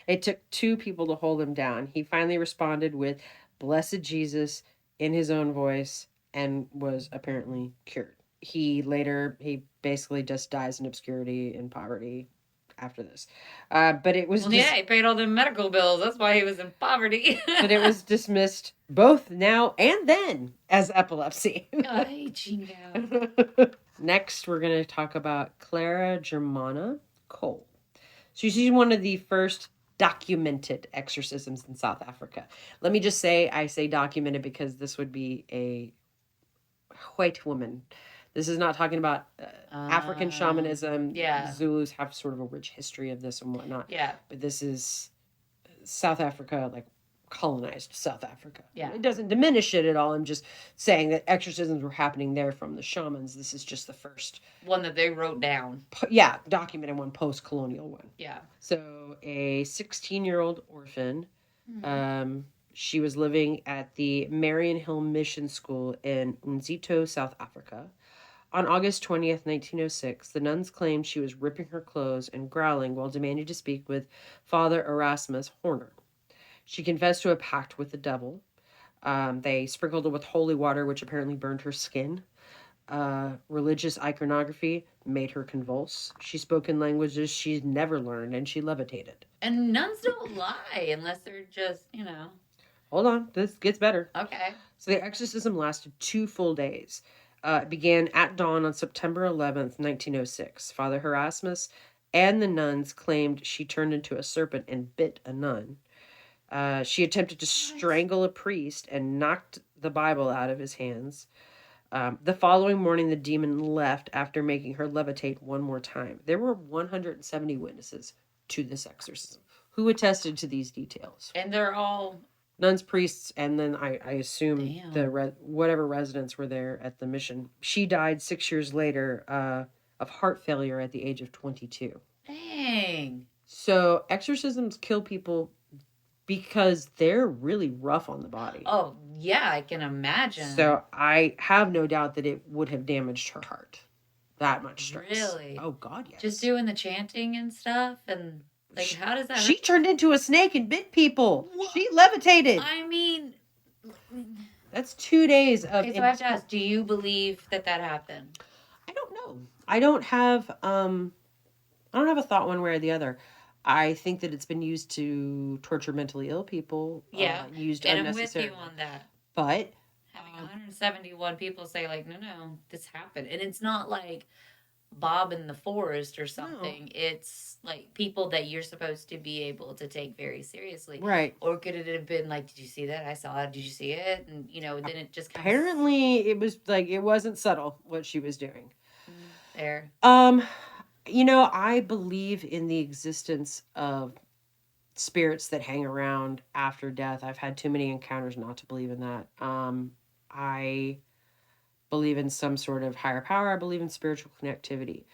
It took 2 people to hold him down. He finally responded with "Blessed Jesus" in his own voice and was apparently cured. He basically just dies in obscurity and poverty after this. But it was Well, yeah, he paid all the medical bills. That's why he was in poverty. but it was dismissed both now and then as epilepsy. Ay, chingo. Next, we're going to talk about Clara Germana Cole. So she's one of the first documented exorcisms in South Africa. Let me just say, I say documented because this would be a white woman. This is not talking about African shamanism. Yeah. Zulus have sort of a rich history of this and whatnot. Yeah. But this is South Africa, like colonized South Africa. Yeah. It doesn't diminish it at all. I'm just saying that exorcisms were happening there from the shamans. This is just the first one that they wrote down. Documented one, post-colonial one. Yeah. So a 16-year-old orphan, she was living at the Marion Hill Mission School in Nzito, South Africa. On August 20th, 1906, the nuns claimed she was ripping her clothes and growling while demanding to speak with Father Erasmus Horner. She confessed to a pact with the devil. They sprinkled her with holy water, which apparently burned her skin. Religious iconography made her convulse. She spoke in languages she'd never learned, and she levitated. And nuns don't lie unless they're just, Hold on, this gets better. Okay. So the exorcism lasted 2 full days. It began at dawn on September 11th, 1906. Father Erasmus and the nuns claimed she turned into a serpent and bit a nun. She attempted to strangle a priest and knocked the Bible out of his hands. The following morning, the demon left after making her levitate one more time. There were 170 witnesses to this exorcism who attested to these details. And they're all nuns, priests, and then I assume Damn. whatever residents were there at the mission. She died 6 years later of heart failure at the age of 22. Dang. So exorcisms kill people because they're really rough on the body. Oh, yeah, I can imagine. So I have no doubt that it would have damaged her heart. That much stress. Really? Oh, God, yes. Just doing the chanting and stuff? And, like, how does that... She turned into a snake and bit people. What? She levitated. I mean... That's 2 days of... Okay, so I have to ask, do you believe that happened? I don't know. I don't have a thought one way or the other. I think that it's been used to torture mentally ill people. Yeah, used and unnecessarily. I'm with you on that. But having 171 people say, like, no, this happened. And it's not like Bob in the forest or something. No. It's like people that you're supposed to be able to take very seriously. Right. Or could it have been like, did you see that? I saw it. Did you see it? And, then it just kind apparently it was like, it wasn't subtle what she was doing. There. I believe in the existence of spirits that hang around after death. I've had too many encounters not to believe in that. I believe in some sort of higher power. I believe in spiritual connectivity.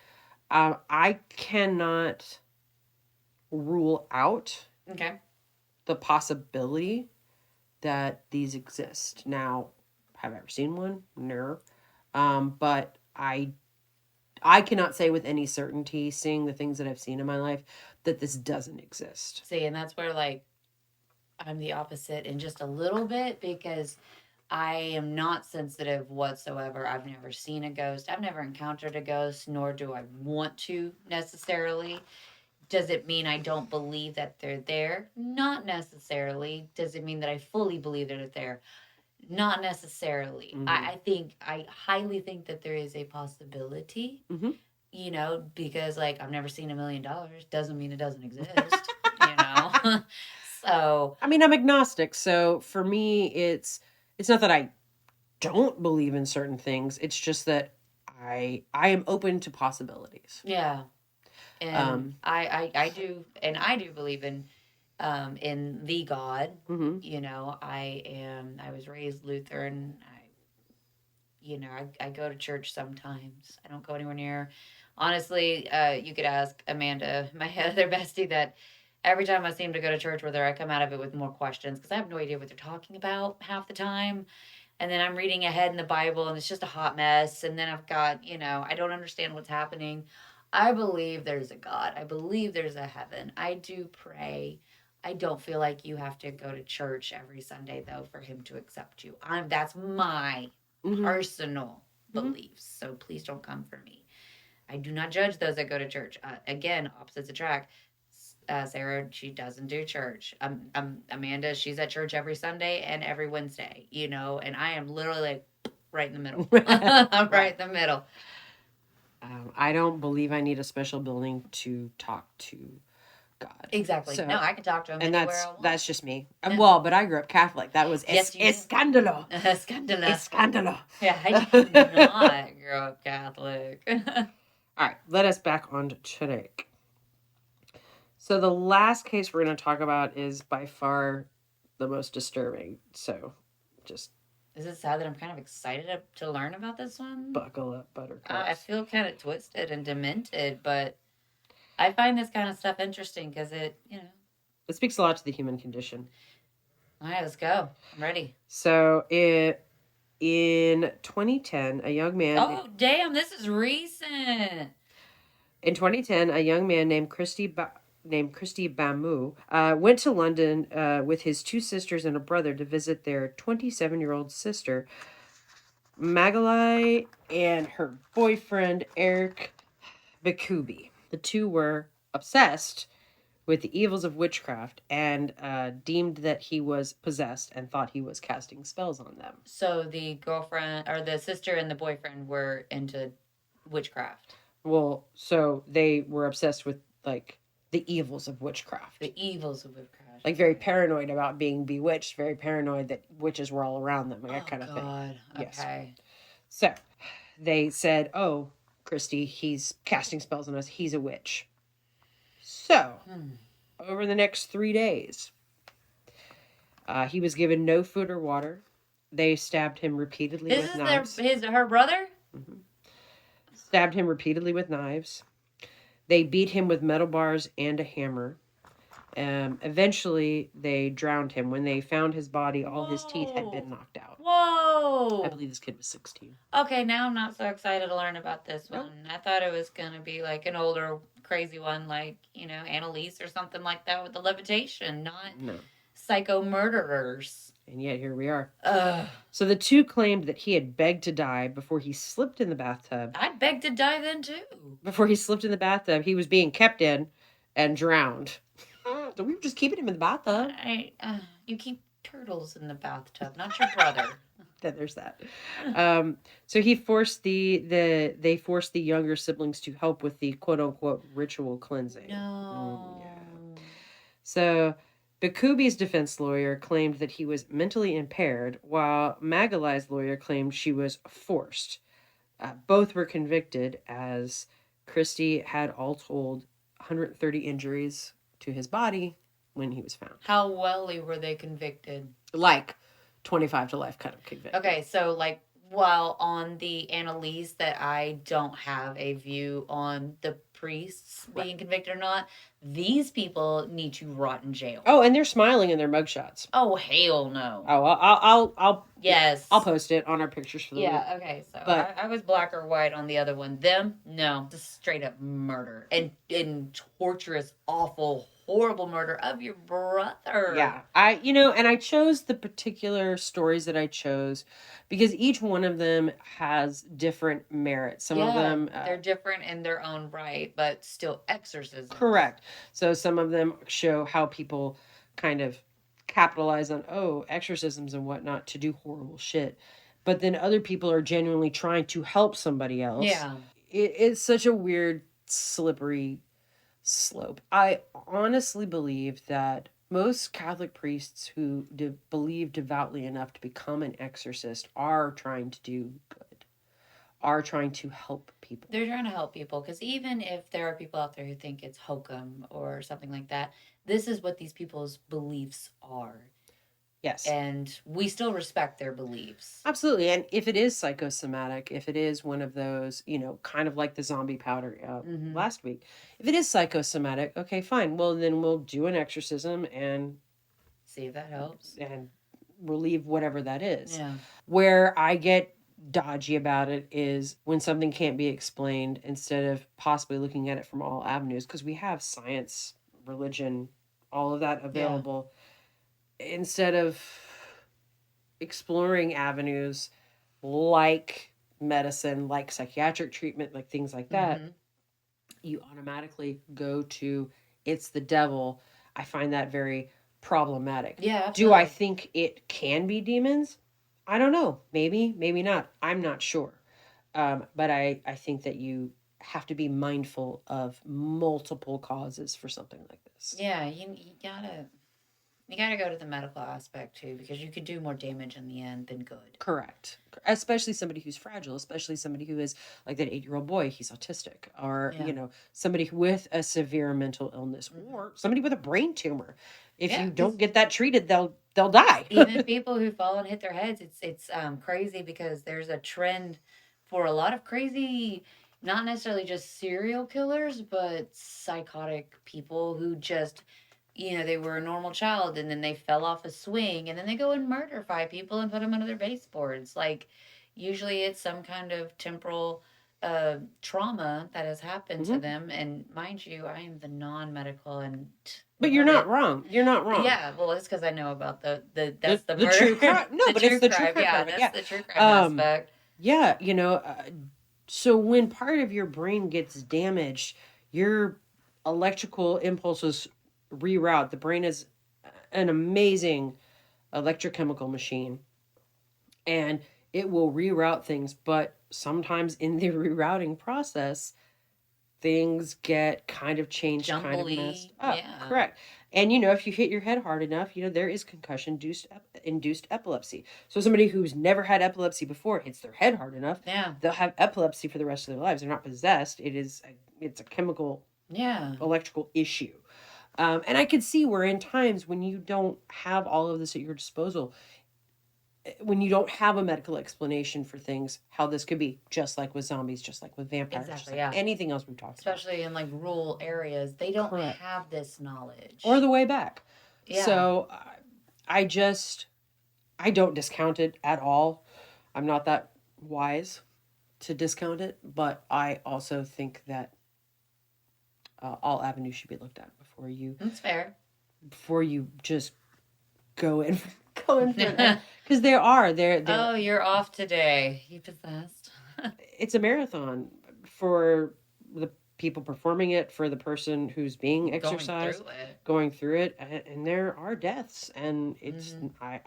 I cannot rule out the possibility that these exist. Now, have I ever seen one? No. But I cannot say with any certainty, seeing the things that I've seen in my life, that this doesn't exist. See, and that's where, like, I'm the opposite in just a little bit, because I am not sensitive whatsoever. I've never seen a ghost. I've never encountered a ghost, nor do I want to necessarily. Does it mean I don't believe that they're there? Not necessarily. Does it mean that I fully believe that they're there? Not necessarily. Mm-hmm. I highly think that there is a possibility, because, like, I've never seen $1 million. Doesn't mean it doesn't exist, So. I mean, I'm agnostic. So for me, it's not that I don't believe in certain things. It's just that I am open to possibilities. Yeah. And I do believe in the God. Mm-hmm. I was raised Lutheran. I go to church sometimes. I don't go anywhere near. Honestly, you could ask Amanda, my other bestie, that Every time I seem to go to church with her, I come out of it with more questions because I have no idea what they're talking about half the time. And then I'm reading ahead in the Bible and it's just a hot mess. And then I've got, I don't understand what's happening. I believe there's a God. I believe there's a heaven. I do pray. I don't feel like you have to go to church every Sunday though for him to accept you. That's my personal beliefs. So please don't come for me. I do not judge those that go to church. Again, opposites attract. Sarah, she doesn't do church. Amanda, she's at church every Sunday and every Wednesday, and I am literally like right in the middle. I'm right in the middle. I don't believe I need a special building to talk to God. Exactly. So, no, I can talk to him and anywhere I want. That's just me. Yeah. Well, but I grew up Catholic. That was escandalo. Escandalo. Escandalo. Yeah, I did not grow up Catholic. All right, let us back on to today. So the last case we're going to talk about is by far the most disturbing. So just... Is it sad that I'm kind of excited to learn about this one? Buckle up, buttercup. I feel kind of twisted and demented, but I find this kind of stuff interesting because it speaks a lot to the human condition. All right, let's go. I'm ready. So in 2010, a young man... Oh, damn, this is recent. In 2010, a young man named Christy Bamu went to London with his two sisters and a brother to visit their 27-year-old sister, Magalai, and her boyfriend, Eric Bikubi. The two were obsessed with the evils of witchcraft and deemed that he was possessed and thought he was casting spells on them. So the girlfriend or the sister and the boyfriend were into witchcraft. Well, so they were obsessed with like the evils of witchcraft. The evils of witchcraft. Like very paranoid about being bewitched, very paranoid that witches were all around them, like that kind of thing. God. Okay. Yes. So they said, "Oh, Christy, he's casting spells on us. He's a witch." So, over the next 3 days, he was given no food or water. They stabbed him repeatedly with knives. This is her brother? Mm-hmm. Stabbed him repeatedly with knives. They beat him with metal bars and a hammer. Eventually, they drowned him. When they found his body, all his teeth had been knocked out. Whoa! I believe this kid was 16. Okay, now I'm not so excited to learn about this one. I thought it was going to be like an older, crazy one, like, Annalise or something like that with the levitation, not psycho murderers. And yet here we are. So the two claimed that he had begged to die before he slipped in the bathtub. I'd beg to die then too. Before he slipped in the bathtub, he was being kept in and drowned. So we were just keeping him in the bathtub. You keep turtles in the bathtub, not your brother. Then there's that. So he forced they forced the younger siblings to help with the quote unquote ritual cleansing. No. Yeah. So Bakubi's defense lawyer claimed that he was mentally impaired, while Magalai's lawyer claimed she was forced. Both were convicted, as Christy had all told 130 injuries to his body when he was found. How well were they convicted? Like 25 to life kind of conviction. Okay, so like while on the Annalise that I don't have a view on the priests being convicted or not, these people need to rot in jail. Oh, and they're smiling in their mugshots. Oh, hell no. Oh, I'll post it on our pictures for the week. Okay, so but I was black or white on the other one. Them, no, just straight up murder and torturous, awful, horrible murder of your brother. Yeah, I chose the particular stories that I chose because each one of them has different merits. Some of them they're different in their own right, but still exorcisms. Correct. So some of them show how people kind of capitalize on exorcisms and whatnot to do horrible shit, but then other people are genuinely trying to help somebody else. Yeah, it's such a weird, slippery slope. I honestly believe that most Catholic priests who believe devoutly enough to become an exorcist are trying to do good, are trying to help people. They're trying to help people because even if there are people out there who think it's hokum or something like that, this is what these people's beliefs are. Yes. And we still respect their beliefs. Absolutely. And if it is psychosomatic, if it is one of those, kind of like the zombie powder last week, if it is psychosomatic, okay, fine. Well, then we'll do an exorcism and see if that helps and relieve whatever that is. Yeah. Where I get dodgy about it is when something can't be explained, instead of possibly looking at it from all avenues, because we have science, religion, all of that available. Instead of exploring avenues like medicine, like psychiatric treatment, like things like that, you automatically go to it's the devil. I find that very problematic. Yeah, absolutely. Do I think it can be demons? I don't know. Maybe, maybe not. I'm not sure. But I think that you have to be mindful of multiple causes for something like this. Yeah, you gotta go to the medical aspect too, because you could do more damage in the end than good. Correct. Especially somebody who's fragile, especially somebody who is like that 8-year-old boy, he's autistic, or, somebody with a severe mental illness, or somebody with a brain tumor. If you don't get that treated, they'll die. Even people who fall and hit their heads, it's crazy, because there's a trend for a lot of crazy, not necessarily just serial killers, but psychotic people who just, they were a normal child and then they fell off a swing and then they go and murder 5 people and put them under their baseboards. Like, usually it's some kind of temporal trauma that has happened to them. And mind you, I am the non-medical and. But you're not wrong. You're not wrong. Yeah, well, it's because I know about the true crime. No, but it's the true crime. Yeah, that's the true crime aspect. Yeah, so when part of your brain gets damaged, your electrical impulses reroute. The brain is an amazing electrochemical machine, and it will reroute things, but sometimes in the rerouting process, things get kind of changed, Jumbly, kind of messed up. Yeah. Correct. And if you hit your head hard enough, there is concussion induced epilepsy. So somebody who's never had epilepsy before hits their head hard enough, they'll have epilepsy for the rest of their lives. They're not possessed. It's a chemical, electrical issue. And I could see where in times when you don't have all of this at your disposal, when you don't have a medical explanation for things, how this could be, just like with zombies, just like with vampires, exactly, like anything else we've talked especially in like rural areas, they don't have this knowledge or the way back. So I don't discount it at all. I'm not that wise to discount it, but I also think that all avenues should be looked at before you. That's fair. Before you just go in because there are. Oh, you're off today. You possessed. It's a marathon for the people performing it, for the person who's being exercised, going through it, and there are deaths, and it's I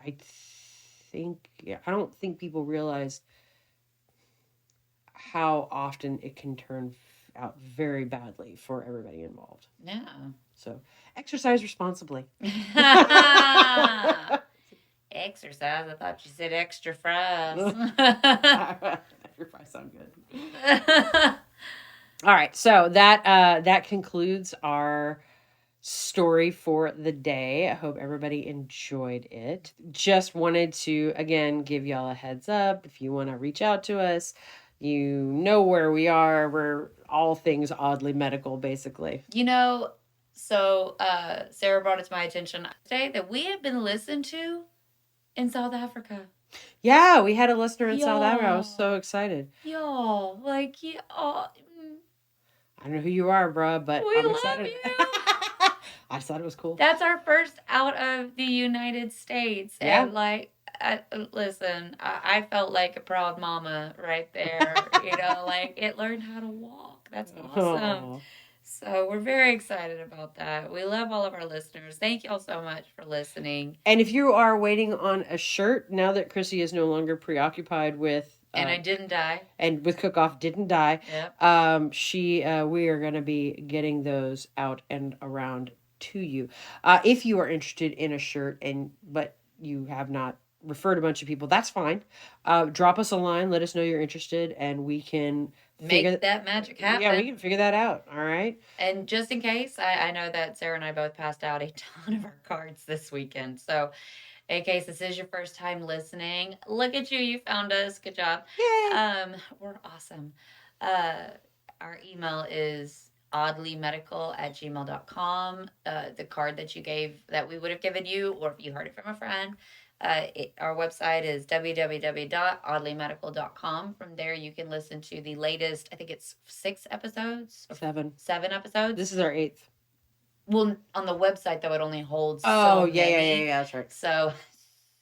think I don't think people realize how often it can turn out very badly for everybody involved. Yeah. So exercise responsibly. Exercise. I thought you said extra fries. Extra fries sound good. All right, so that concludes our story for the day. I hope everybody enjoyed it. Just wanted to again give y'all a heads up. If you want to reach out to us, you know where we are. We're all things oddly medical, basically. So Sarah brought it to my attention today that we have been listened to in South Africa. Yeah, we had a listener in South Africa. I was so excited. Y'all, I don't know who you are, bruh, but I'm excited. Love you. I just thought it was cool. That's our first out of the United States. Yeah. And listen, I felt like a proud mama right there. It learned how to walk. That's awesome. Aww. So we're very excited about that. We love all of our listeners. Thank y'all so much for listening. And if you are waiting on a shirt, now that Chrissy is no longer preoccupied with... and I didn't die. And with Cook-Off didn't die. Yep. We are going to be getting those out and around to you. If you are interested in a shirt, but you have not referred a bunch of people, that's fine. Drop us a line. Let us know you're interested, and we can... make that magic happen. Yeah, we can figure that out. All right. And just in case, I know that Sarah and I both passed out a ton of our cards this weekend. So In case this is your first time listening, look at you. You found us. Good job. Yay! We're awesome. Uh, our email is oddlymedical@gmail.com. The card that you gave that we would have given you, or if you heard it from a friend, our website is www.oddlymedical.com. From there, you can listen to the latest, I think it's 6 episodes? Seven. 7 episodes? This is our 8th. Well, on the website, though, it only holds Oh, so yeah, many. yeah, that's right. So,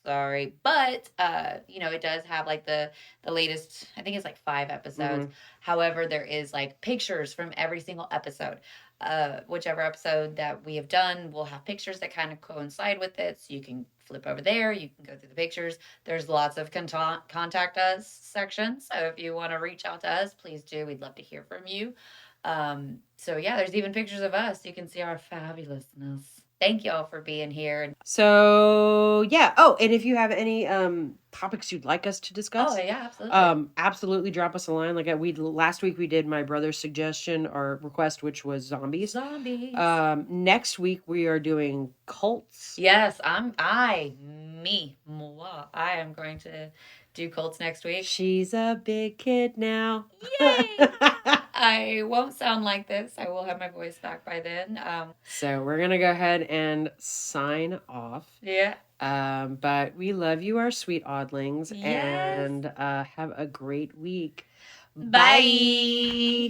sorry. But, it does have, like, the latest, I think it's, like, 5 episodes. Mhm. However, there is, like, pictures from every single episode. Whichever episode that we have done will have pictures that kind of coincide with it. So you can flip over there. You can go through the pictures. There's lots of contact us sections. So if you want to reach out to us, please do. We'd love to hear from you. So yeah, there's even pictures of us. You can see our fabulousness. Thank y'all for being here. So yeah. Oh, and if you have any topics you'd like us to discuss, yeah, absolutely. Absolutely drop us a line. Like we last week we did my brother's suggestion or request, which was zombies. Next week we are doing cults. Yes, I am going to do cults next week. She's a big kid now. Yay! I won't sound like this. I will have my voice back by then. So we're gonna go ahead and sign off. Yeah. But we love you, our sweet oddlings, yes. and have a great week. Bye.